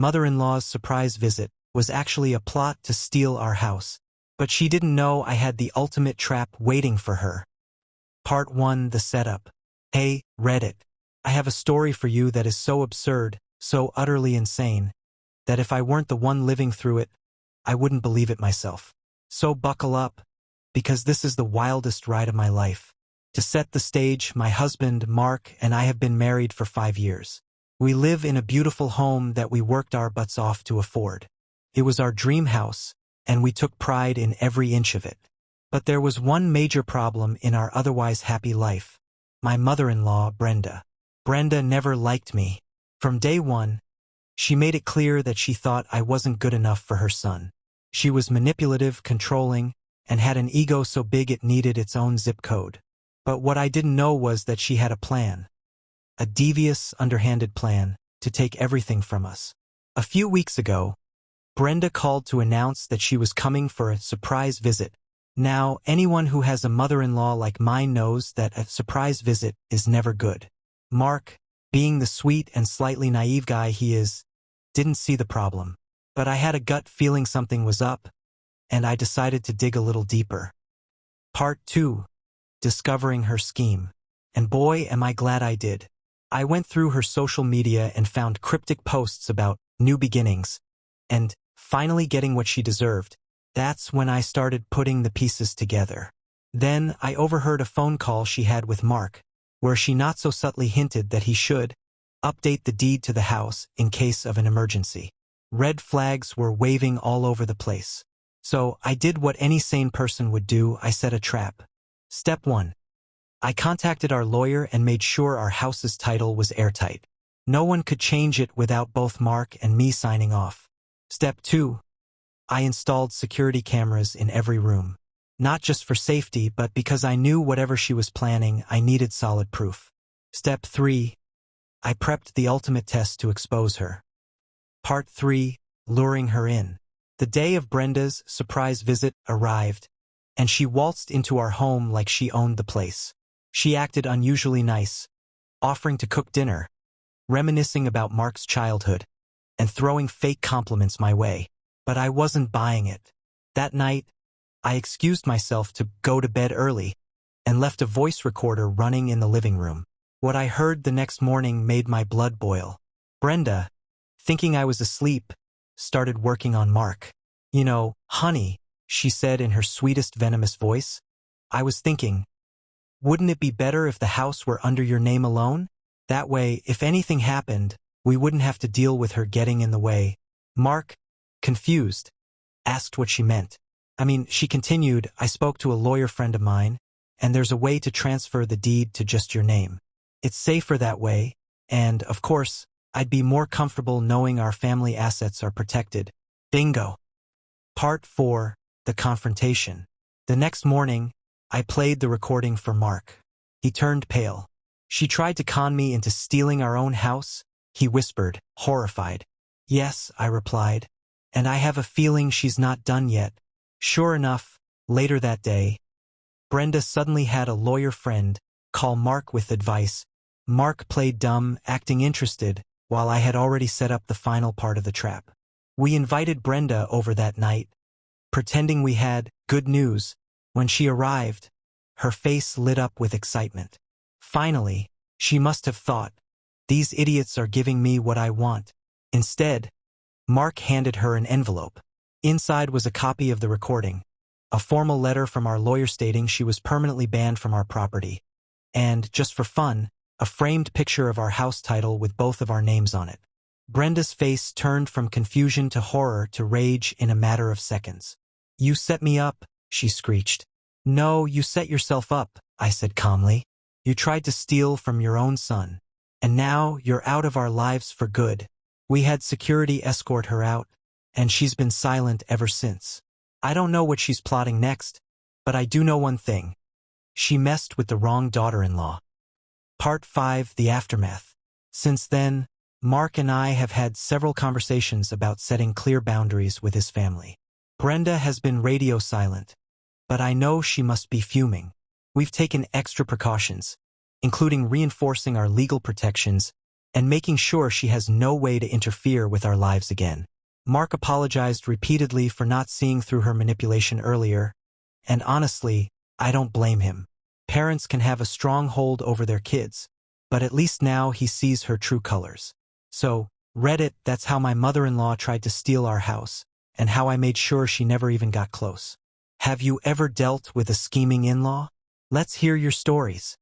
mother-in-law's surprise visit was actually a plot to steal our house. But she didn't know I had the ultimate trap waiting for her. Part 1: The Setup. Hey, Reddit. I have a story for you that is so absurd, so utterly insane, that if I weren't the one living through it, I wouldn't believe it myself. So buckle up, because this is the wildest ride of my life. To set the stage, my husband, Mark, and I have been married for 5 years. We live in a beautiful home that we worked our butts off to afford. It was our dream house, and we took pride in every inch of it. But there was one major problem in our otherwise happy life. My mother-in-law, Brenda. Brenda never liked me. From day one, she made it clear that she thought I wasn't good enough for her son. She was manipulative, controlling, and had an ego so big it needed its own zip code. But what I didn't know was that she had a plan. A devious, underhanded plan to take everything from us. A few weeks ago, Brenda called to announce that she was coming for a surprise visit. Now, anyone who has a mother-in-law like mine knows that a surprise visit is never good. Mark, being the sweet and slightly naive guy he is, didn't see the problem. But I had a gut feeling something was up, and I decided to dig a little deeper. Part 2: Discovering her scheme. And boy, am I glad I did. I went through her social media and found cryptic posts about new beginnings, and finally getting what she deserved. That's when I started putting the pieces together. Then I overheard a phone call she had with Mark, where she not so subtly hinted that he should update the deed to the house in case of an emergency. Red flags were waving all over the place. So I did what any sane person would do. I set a trap. Step 1. I contacted our lawyer and made sure our house's title was airtight. No one could change it without both Mark and me signing off. Step 2. I installed security cameras in every room. Not just for safety, but because I knew whatever she was planning, I needed solid proof. Step 3. I prepped the ultimate test to expose her. Part 3: Luring her in. The day of Brenda's surprise visit arrived, and she waltzed into our home like she owned the place. She acted unusually nice, offering to cook dinner, reminiscing about Mark's childhood, and throwing fake compliments my way. But I wasn't buying it. That night, I excused myself to go to bed early and left a voice recorder running in the living room. What I heard the next morning made my blood boil. Brenda, thinking I was asleep, started working on Mark. "You know, honey," she said in her sweetest venomous voice, "I was thinking, wouldn't it be better if the house were under your name alone? That way, if anything happened, we wouldn't have to deal with her getting in the way." Mark, confused, asked what she meant. She continued, "I spoke to a lawyer friend of mine, and there's a way to transfer the deed to just your name. It's safer that way, and, of course, I'd be more comfortable knowing our family assets are protected." Bingo. Part 4: The Confrontation. The next morning, I played the recording for Mark. He turned pale. "She tried to con me into stealing our own house?" he whispered, horrified. "Yes," I replied, "and I have a feeling she's not done yet." Sure enough, later that day, Brenda suddenly had a lawyer friend call Mark with advice. Mark played dumb, acting interested, while I had already set up the final part of the trap. We invited Brenda over that night, pretending we had good news. When she arrived, her face lit up with excitement. Finally, she must have thought, "These idiots are giving me what I want." Instead, Mark handed her an envelope. Inside was a copy of the recording, a formal letter from our lawyer stating she was permanently banned from our property, and, just for fun, a framed picture of our house title with both of our names on it. Brenda's face turned from confusion to horror to rage in a matter of seconds. "You set me up," she screeched. "No, you set yourself up," I said calmly. "You tried to steal from your own son, and now you're out of our lives for good." We had security escort her out, and she's been silent ever since. I don't know what she's plotting next, but I do know one thing. She messed with the wrong daughter-in-law. Part 5: The Aftermath. Since then, Mark and I have had several conversations about setting clear boundaries with his family. Brenda has been radio silent, but I know she must be fuming. We've taken extra precautions, including reinforcing our legal protections and making sure she has no way to interfere with our lives again. Mark apologized repeatedly for not seeing through her manipulation earlier, and honestly, I don't blame him. Parents can have a strong hold over their kids, but at least now he sees her true colors. So, Reddit, that's how my mother-in-law tried to steal our house, and how I made sure she never even got close. Have you ever dealt with a scheming in-law? Let's hear your stories.